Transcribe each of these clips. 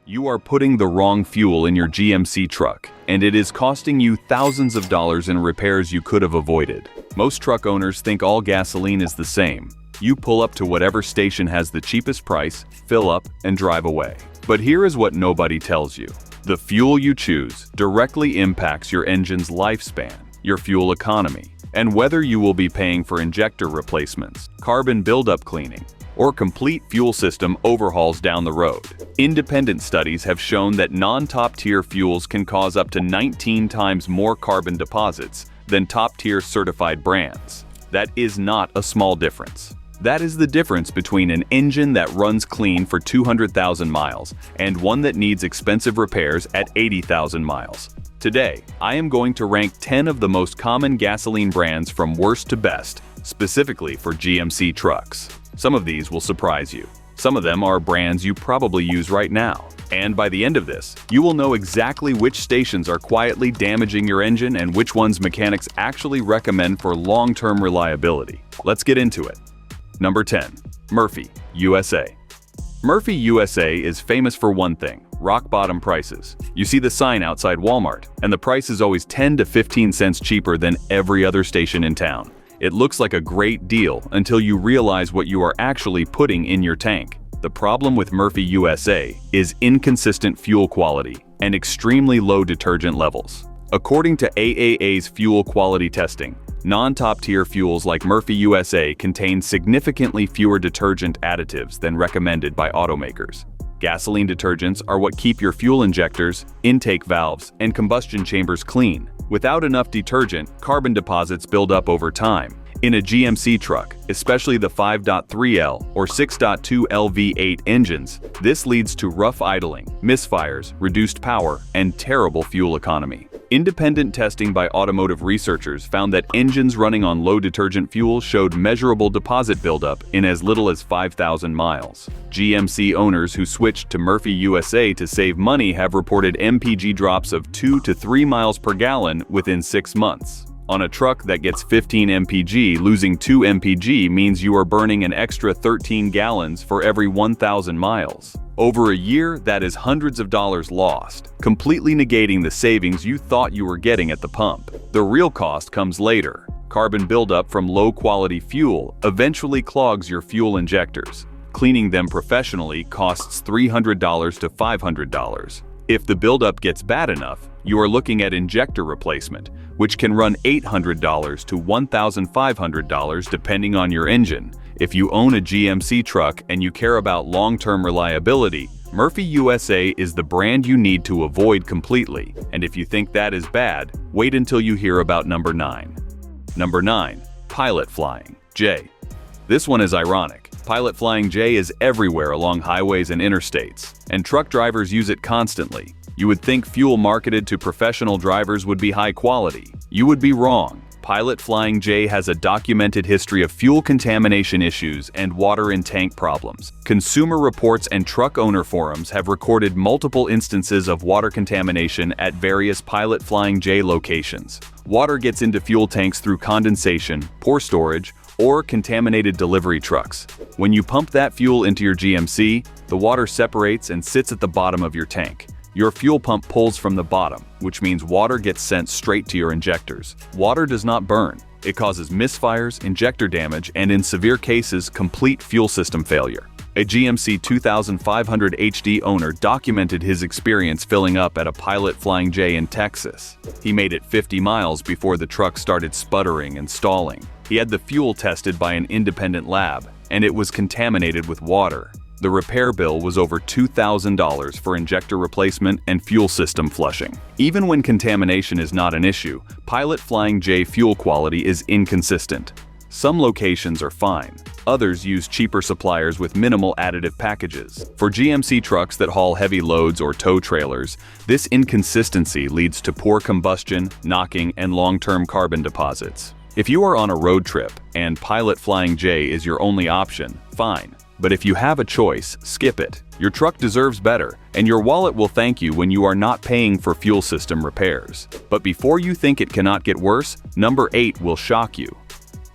You are putting the wrong fuel in your GMC truck, and it is costing you thousands of dollars in repairs you could have avoided. Most truck owners think all gasoline is the same. You pull up to whatever station has the cheapest price, fill up, and drive away. But here is what nobody tells you. The fuel you choose directly impacts your engine's lifespan, your fuel economy, and whether you will be paying for injector replacements, carbon buildup cleaning, or complete fuel system overhauls down the road. Independent studies have shown that non-top-tier fuels can cause up to 19 times more carbon deposits than top-tier certified brands. That is not a small difference. That is the difference between an engine that runs clean for 200,000 miles and one that needs expensive repairs at 80,000 miles. Today, I am going to rank 10 of the most common gasoline brands from worst to best, specifically for GMC trucks. Some of these will surprise you. Some of them are brands you probably use right now. And by the end of this, you will know exactly which stations are quietly damaging your engine and which ones mechanics actually recommend for long-term reliability. Let's get into it. Number 10. Murphy, USA. Murphy USA is famous for one thing: rock-bottom prices. You see the sign outside Walmart, and the price is always 10 to 15 cents cheaper than every other station in town. It looks like a great deal until you realize what you are actually putting in your tank. The problem with Murphy USA is inconsistent fuel quality and extremely low detergent levels. According to AAA's fuel quality testing, non-top-tier fuels like Murphy USA contain significantly fewer detergent additives than recommended by automakers. Gasoline detergents are what keep your fuel injectors, intake valves, and combustion chambers clean. Without enough detergent, carbon deposits build up over time. In a GMC truck, especially the 5.3L or 6.2L V8 engines, this leads to rough idling, misfires, reduced power, and terrible fuel economy. Independent testing by automotive researchers found that engines running on low detergent fuel showed measurable deposit buildup in as little as 5,000 miles. GMC owners who switched to Murphy USA to save money have reported MPG drops of 2 to 3 miles per gallon within 6 months. On a truck that gets 15 mpg, losing 2 mpg means you are burning an extra 13 gallons for every 1,000 miles. Over a year, that is hundreds of dollars lost, completely negating the savings you thought you were getting at the pump. The real cost comes later. Carbon buildup from low-quality fuel eventually clogs your fuel injectors. Cleaning them professionally costs $300 to $500. If the buildup gets bad enough, you are looking at injector replacement, which can run $800 to $1,500 depending on your engine. If you own a GMC truck and you care about long-term reliability, Murphy USA is the brand you need to avoid completely. And if you think that is bad, wait until you hear about number 9. Number 9. Pilot Flying J. This one is ironic. Pilot Flying J is everywhere along highways and interstates, and truck drivers use it constantly. You would think fuel marketed to professional drivers would be high quality. You would be wrong. Pilot Flying J has a documented history of fuel contamination issues and water in tank problems. Consumer Reports and truck owner forums have recorded multiple instances of water contamination at various Pilot Flying J locations. Water gets into fuel tanks through condensation, poor storage, or contaminated delivery trucks. When you pump that fuel into your GMC, the water separates and sits at the bottom of your tank. Your fuel pump pulls from the bottom, which means water gets sent straight to your injectors. Water does not burn. It causes misfires, injector damage, and in severe cases, complete fuel system failure. A GMC 2500 HD owner documented his experience filling up at a Pilot Flying J in Texas. He made it 50 miles before the truck started sputtering and stalling. He had the fuel tested by an independent lab, and it was contaminated with water. The repair bill was over $2,000 for injector replacement and fuel system flushing. Even when contamination is not an issue, Pilot Flying J fuel quality is inconsistent. Some locations are fine. Others use cheaper suppliers with minimal additive packages. For GMC trucks that haul heavy loads or tow trailers, this inconsistency leads to poor combustion, knocking, and long-term carbon deposits. If you are on a road trip and Pilot Flying J is your only option, fine. But if you have a choice, skip it. Your truck deserves better, and your wallet will thank you when you are not paying for fuel system repairs. But before you think it cannot get worse, number 8 will shock you.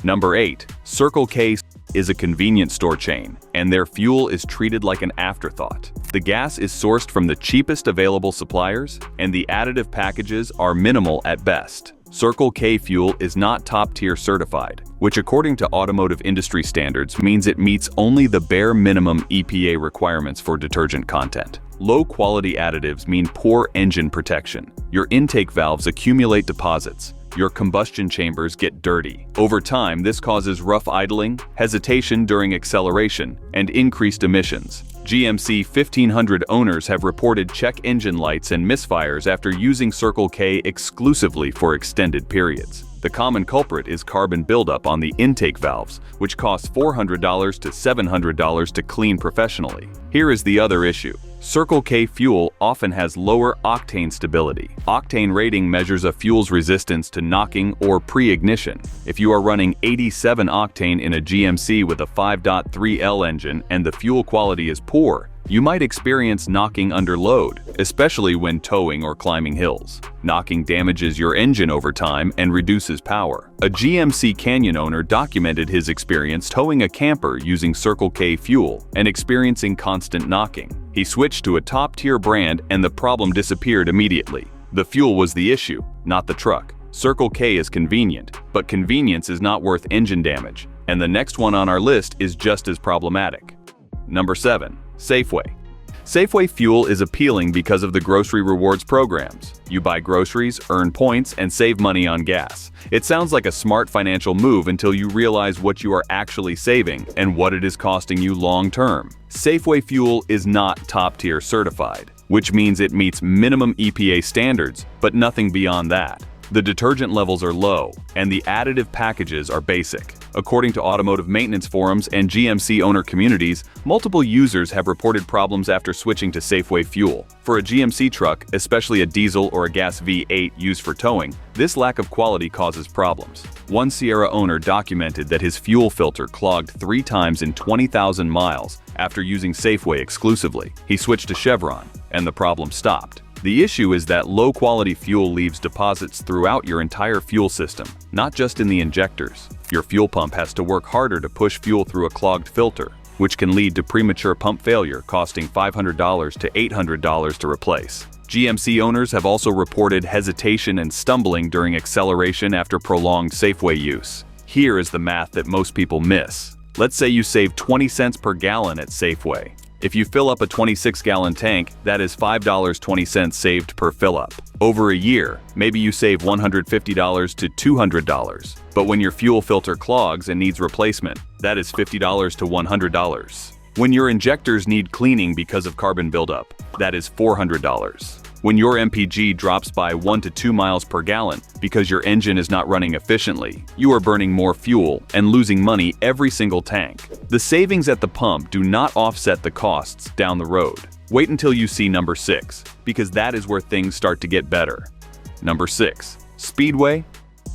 Number 8. Circle K is a convenience store chain, and their fuel is treated like an afterthought. The gas is sourced from the cheapest available suppliers, and the additive packages are minimal at best. Circle K fuel is not top-tier certified, which according to automotive industry standards means it meets only the bare minimum EPA requirements for detergent content. Low-quality additives mean poor engine protection. Your intake valves accumulate deposits. Your combustion chambers get dirty. Over time, this causes rough idling, hesitation during acceleration, and increased emissions. GMC 1500 owners have reported check engine lights and misfires after using Circle K exclusively for extended periods. The common culprit is carbon buildup on the intake valves, which costs $400 to $700 to clean professionally. Here is the other issue. Circle K fuel often has lower octane stability. Octane rating measures a fuel's resistance to knocking or pre-ignition. If you are running 87 octane in a GMC with a 5.3L engine and the fuel quality is poor, you might experience knocking under load, especially when towing or climbing hills. Knocking damages your engine over time and reduces power. A GMC Canyon owner documented his experience towing a camper using Circle K fuel and experiencing constant knocking. He switched to a top-tier brand and the problem disappeared immediately. The fuel was the issue, not the truck. Circle K is convenient, but convenience is not worth engine damage, and the next one on our list is just as problematic. Number 7. Safeway. Safeway fuel is appealing because of the grocery rewards programs. You buy groceries, earn points, and save money on gas. It sounds like a smart financial move until you realize what you are actually saving and what it is costing you long-term. Safeway fuel is not top-tier certified, which means it meets minimum EPA standards, but nothing beyond that. The detergent levels are low, and the additive packages are basic. According to automotive maintenance forums and GMC owner communities, multiple users have reported problems after switching to Safeway fuel. For a GMC truck, especially a diesel or a gas V8 used for towing, this lack of quality causes problems. One Sierra owner documented that his fuel filter clogged 3 times in 20,000 miles after using Safeway exclusively. He switched to Chevron, and the problem stopped. The issue is that low-quality fuel leaves deposits throughout your entire fuel system, not just in the injectors. Your fuel pump has to work harder to push fuel through a clogged filter, which can lead to premature pump failure costing $500 to $800 to replace. GMC owners have also reported hesitation and stumbling during acceleration after prolonged Safeway use. Here is the math that most people miss. Let's say you save 20 cents per gallon at Safeway. If you fill up a 26-gallon tank, that is $5.20 saved per fill-up. Over a year, maybe you save $150 to $200. But when your fuel filter clogs and needs replacement, that is $50 to $100. When your injectors need cleaning because of carbon buildup, that is $400. When your MPG drops by 1 to 2 miles per gallon because your engine is not running efficiently, you are burning more fuel and losing money every single tank. The savings at the pump do not offset the costs down the road. Wait until you see number 6, because that is where things start to get better. Number 6. Speedway.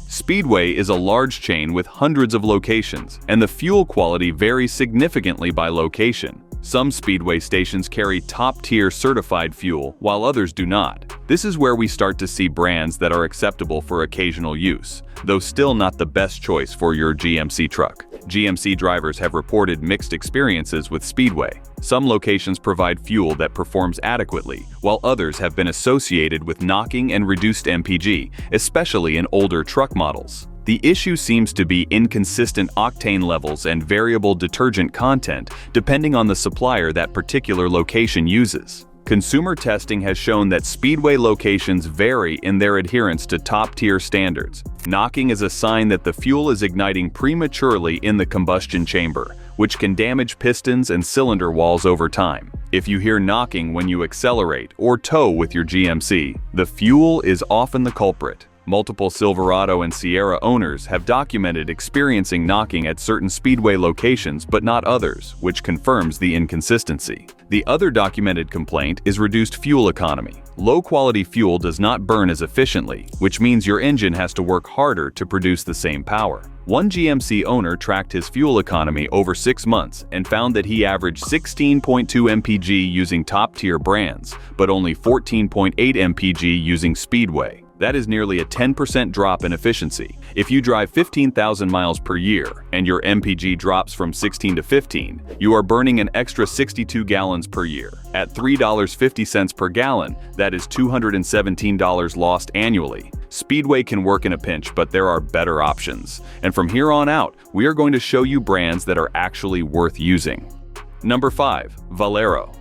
Speedway is a large chain with hundreds of locations, and the fuel quality varies significantly by location. Some Speedway stations carry top-tier certified fuel, while others do not. This is where we start to see brands that are acceptable for occasional use, though still not the best choice for your GMC truck. GMC drivers have reported mixed experiences with Speedway. Some locations provide fuel that performs adequately, while others have been associated with knocking and reduced MPG, especially in older truck models. The issue seems to be inconsistent octane levels and variable detergent content depending on the supplier that particular location uses. Consumer testing has shown that Speedway locations vary in their adherence to top-tier standards. Knocking is a sign that the fuel is igniting prematurely in the combustion chamber, which can damage pistons and cylinder walls over time. If you hear knocking when you accelerate or tow with your GMC, the fuel is often the culprit. Multiple Silverado and Sierra owners have documented experiencing knocking at certain Speedway locations but not others, which confirms the inconsistency. The other documented complaint is reduced fuel economy. Low-quality fuel does not burn as efficiently, which means your engine has to work harder to produce the same power. One GMC owner tracked his fuel economy over 6 months and found that he averaged 16.2 mpg using top-tier brands, but only 14.8 mpg using Speedway. That is nearly a 10% drop in efficiency. If you drive 15,000 miles per year and your MPG drops from 16 to 15, you are burning an extra 62 gallons per year. At $3.50 per gallon, that is $217 lost annually. Speedway can work in a pinch, but there are better options. And from here on out, we are going to show you brands that are actually worth using. Number 5. Valero.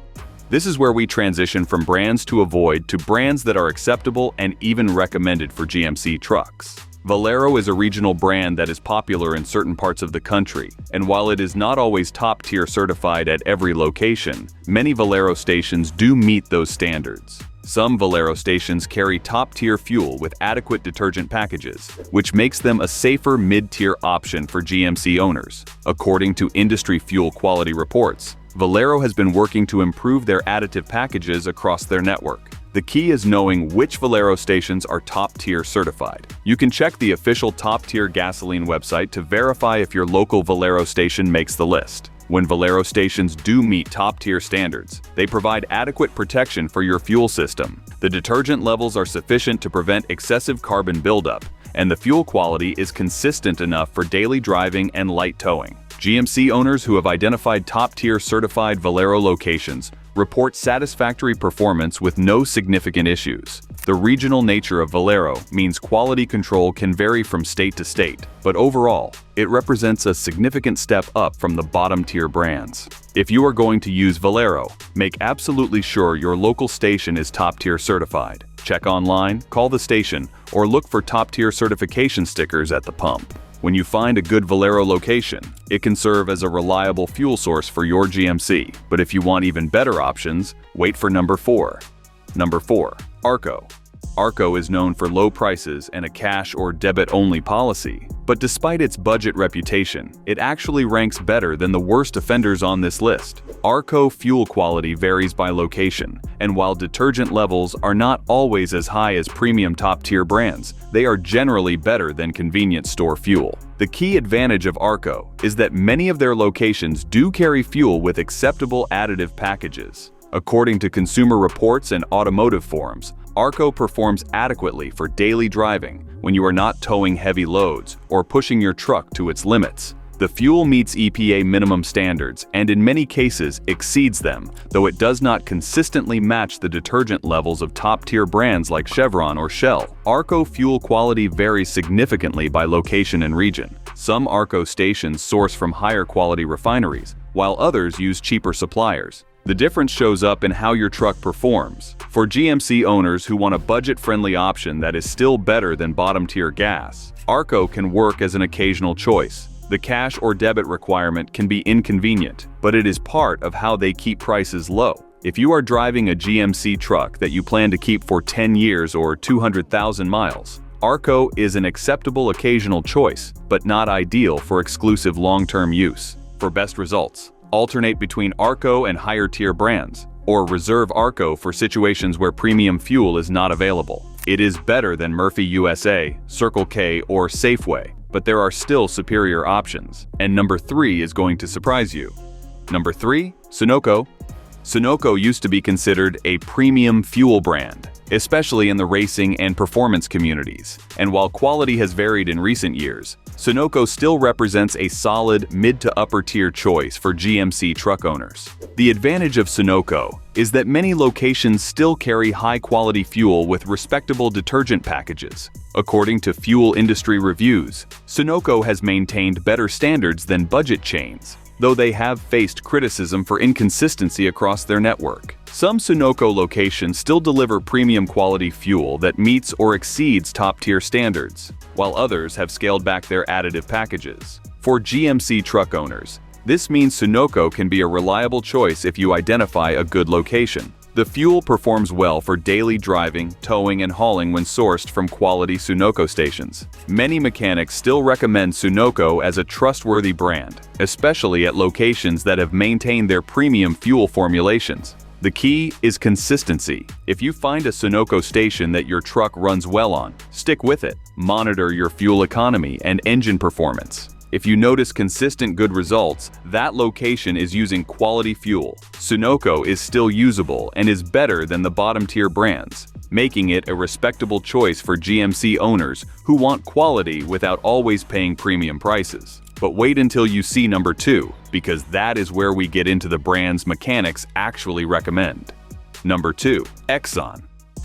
This is where we transition from brands to avoid to brands that are acceptable and even recommended for GMC trucks. Valero is a regional brand that is popular in certain parts of the country, and while it is not always top-tier certified at every location, many Valero stations do meet those standards. Some Valero stations carry top-tier fuel with adequate detergent packages, which makes them a safer mid-tier option for GMC owners. According to industry fuel quality reports, Valero has been working to improve their additive packages across their network. The key is knowing which Valero stations are top-tier certified. You can check the official top-tier gasoline website to verify if your local Valero station makes the list. When Valero stations do meet top-tier standards, they provide adequate protection for your fuel system. The detergent levels are sufficient to prevent excessive carbon buildup, and the fuel quality is consistent enough for daily driving and light towing. GMC owners who have identified top-tier certified Valero locations report satisfactory performance with no significant issues. The regional nature of Valero means quality control can vary from state to state, but overall, it represents a significant step up from the bottom-tier brands. If you are going to use Valero, make absolutely sure your local station is top-tier certified. Check online, call the station, or look for top-tier certification stickers at the pump. When you find a good Valero location, it can serve as a reliable fuel source for your GMC. But if you want even better options, wait for number 4. Number 4. Arco. Arco is known for low prices and a cash or debit-only policy. But despite its budget reputation, it actually ranks better than the worst offenders on this list. Arco fuel quality varies by location, and while detergent levels are not always as high as premium top-tier brands, they are generally better than convenience store fuel. The key advantage of Arco is that many of their locations do carry fuel with acceptable additive packages. According to consumer reports and automotive forums, Arco performs adequately for daily driving when you are not towing heavy loads or pushing your truck to its limits. The fuel meets EPA minimum standards and in many cases exceeds them, though it does not consistently match the detergent levels of top-tier brands like Chevron or Shell. Arco fuel quality varies significantly by location and region. Some Arco stations source from higher quality refineries, while others use cheaper suppliers. The difference shows up in how your truck performs. For GMC owners who want a budget-friendly option that is still better than bottom-tier gas, Arco can work as an occasional choice. The cash or debit requirement can be inconvenient, but it is part of how they keep prices low. If you are driving a GMC truck that you plan to keep for 10 years or 200,000 miles, Arco is an acceptable occasional choice, but not ideal for exclusive long-term use. For best results, alternate between Arco and higher-tier brands, or reserve Arco for situations where premium fuel is not available. It is better than Murphy USA, Circle K, or Safeway, but there are still superior options. And number 3 is going to surprise you. Number 3, Sunoco. Sunoco used to be considered a premium fuel brand, especially in the racing and performance communities. And while quality has varied in recent years, Sunoco still represents a solid mid to upper tier choice for GMC truck owners. The advantage of Sunoco is that many locations still carry high-quality fuel with respectable detergent packages. According to fuel industry reviews, Sunoco has maintained better standards than budget chains, though they have faced criticism for inconsistency across their network. Some Sunoco locations still deliver premium quality fuel that meets or exceeds top-tier standards, while others have scaled back their additive packages. For GMC truck owners, this means Sunoco can be a reliable choice if you identify a good location. The fuel performs well for daily driving, towing, and hauling when sourced from quality Sunoco stations. Many mechanics still recommend Sunoco as a trustworthy brand, especially at locations that have maintained their premium fuel formulations. The key is consistency. If you find a Sunoco station that your truck runs well on, stick with it. Monitor your fuel economy and engine performance. If you notice consistent good results, that location is using quality fuel. Sunoco is still usable and is better than the bottom-tier brands. making it a respectable choice for GMC owners who want quality without always paying premium prices. But wait until you see number 2, because that is where we get into the brands mechanics actually recommend. Number 2. Exxon.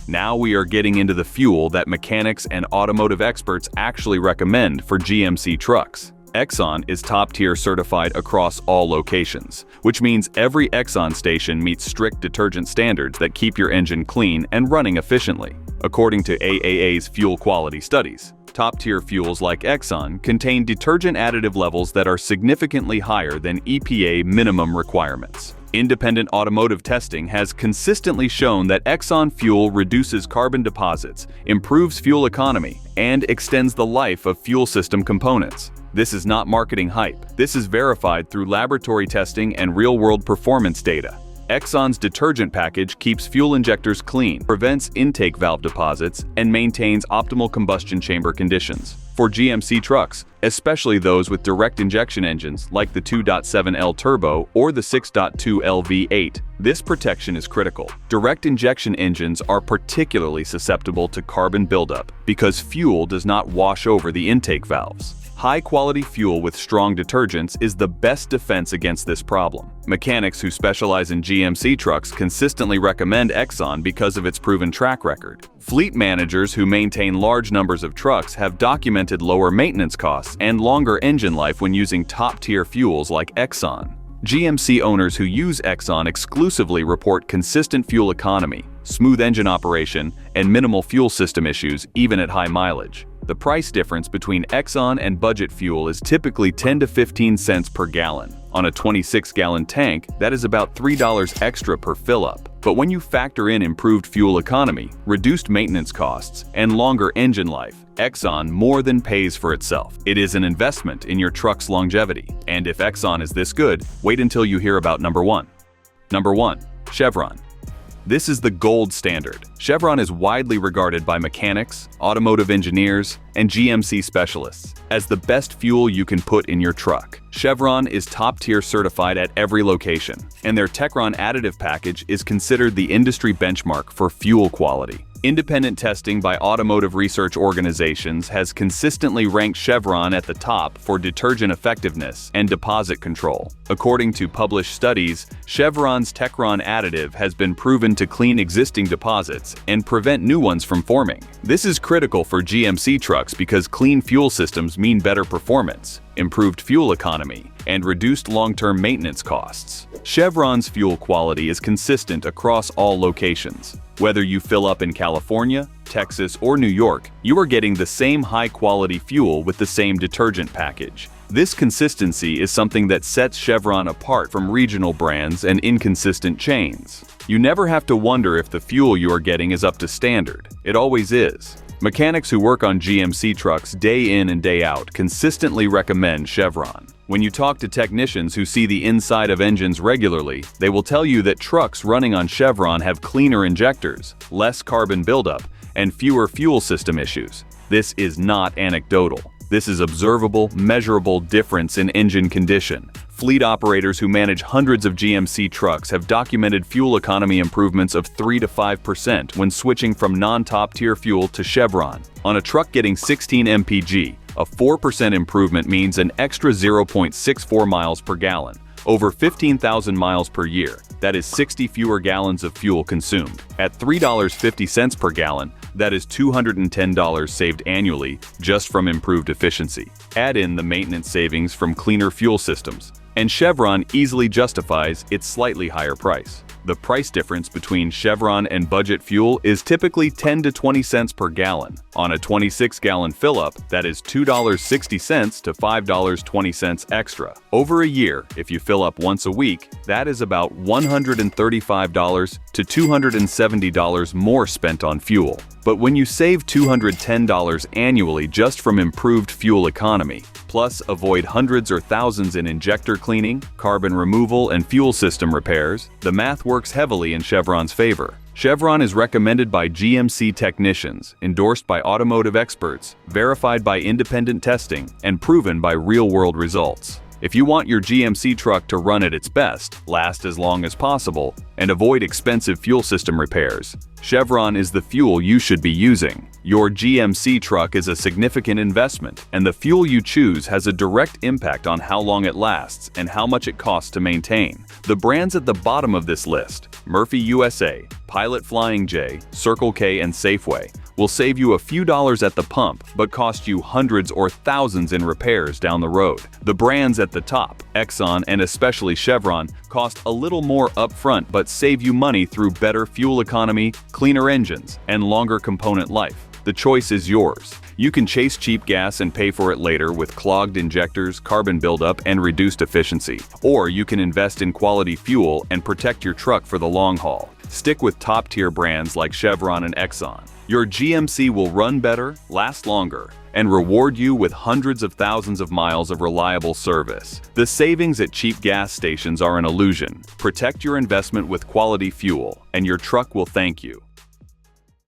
Now we are getting into the fuel that mechanics and automotive experts actually recommend for GMC trucks. Exxon is top-tier certified across all locations, which means every Exxon station meets strict detergent standards that keep your engine clean and running efficiently. According to AAA's fuel quality studies, top-tier fuels like Exxon contain detergent additive levels that are significantly higher than EPA minimum requirements. Independent automotive testing has consistently shown that Exxon fuel reduces carbon deposits, improves fuel economy, and extends the life of fuel system components. This is not marketing hype. This is verified through laboratory testing and real-world performance data. Exxon's detergent package keeps fuel injectors clean, prevents intake valve deposits, and maintains optimal combustion chamber conditions. For GMC trucks, especially those with direct injection engines like the 2.7L Turbo or the 6.2L V8, this protection is critical. Direct injection engines are particularly susceptible to carbon buildup because fuel does not wash over the intake valves. High-quality fuel with strong detergents is the best defense against this problem. Mechanics who specialize in GMC trucks consistently recommend Exxon because of its proven track record. Fleet managers who maintain large numbers of trucks have documented lower maintenance costs and longer engine life when using top-tier fuels like Exxon. GMC owners who use Exxon exclusively report consistent fuel economy, smooth engine operation, and minimal fuel system issues even at high mileage. The price difference between Exxon and budget fuel is typically 10 to 15 cents per gallon. On a 26-gallon tank, that is about $3 extra per fill-up. But when you factor in improved fuel economy, reduced maintenance costs, and longer engine life, Exxon more than pays for itself. It is an investment in your truck's longevity. And if Exxon is this good, wait until you hear about number 1. Number 1. Chevron. This is the gold standard. Chevron is widely regarded by mechanics, automotive engineers, and GMC specialists as the best fuel you can put in your truck. Chevron is top-tier certified at every location, and their Techron additive package is considered the industry benchmark for fuel quality. Independent testing by automotive research organizations has consistently ranked Chevron at the top for detergent effectiveness and deposit control. According to published studies, Chevron's Techron additive has been proven to clean existing deposits and prevent new ones from forming. This is critical for GMC trucks because clean fuel systems mean better performance, improved fuel economy, and reduced long-term maintenance costs. Chevron's fuel quality is consistent across all locations. Whether you fill up in California, Texas, or New York, you are getting the same high-quality fuel with the same detergent package. This consistency is something that sets Chevron apart from regional brands and inconsistent chains. You never have to wonder if the fuel you are getting is up to standard. It always is. Mechanics who work on GMC trucks day in and day out consistently recommend Chevron. When you talk to technicians who see the inside of engines regularly, they will tell you that trucks running on Chevron have cleaner injectors, less carbon buildup, and fewer fuel system issues. This is not anecdotal. This is observable, measurable difference in engine condition. Fleet operators who manage hundreds of GMC trucks have documented fuel economy improvements of 3 to 5% when switching from non-top-tier fuel to Chevron. On a truck getting 16 mpg, a 4% improvement means an extra 0.64 miles per gallon, over 15,000 miles per year. That is 60 fewer gallons of fuel consumed. At $3.50 per gallon, that is $210 saved annually just from improved efficiency. Add in the maintenance savings from cleaner fuel systems, and Chevron easily justifies its slightly higher price. The price difference between Chevron and budget fuel is typically 10 to 20 cents per gallon. On a 26-gallon fill-up, that is $2.60 to $5.20 extra. Over a year, if you fill up once a week, that is about $135 to $270 more spent on fuel. But when you save $210 annually just from improved fuel economy, plus avoid hundreds or thousands in injector cleaning, carbon removal, and fuel system repairs, the math works heavily in Chevron's favor. Chevron is recommended by GMC technicians, endorsed by automotive experts, verified by independent testing, and proven by real-world results. If you want your GMC truck to run at its best, last as long as possible, and avoid expensive fuel system repairs, Chevron is the fuel you should be using. Your GMC truck is a significant investment, and the fuel you choose has a direct impact on how long it lasts and how much it costs to maintain. The brands at the bottom of this list, Murphy USA, Pilot Flying J, Circle K, and Safeway, will save you a few dollars at the pump but cost you hundreds or thousands in repairs down the road. The brands at the top, Exxon and especially Chevron, cost a little more upfront but save you money through better fuel economy, cleaner engines, and longer component life. The choice is yours. You can chase cheap gas and pay for it later with clogged injectors, carbon buildup, and reduced efficiency. Or you can invest in quality fuel and protect your truck for the long haul. Stick with top-tier brands like Chevron and Exxon. Your GMC will run better, last longer, and reward you with hundreds of thousands of miles of reliable service. The savings at cheap gas stations are an illusion. Protect your investment with quality fuel, and your truck will thank you.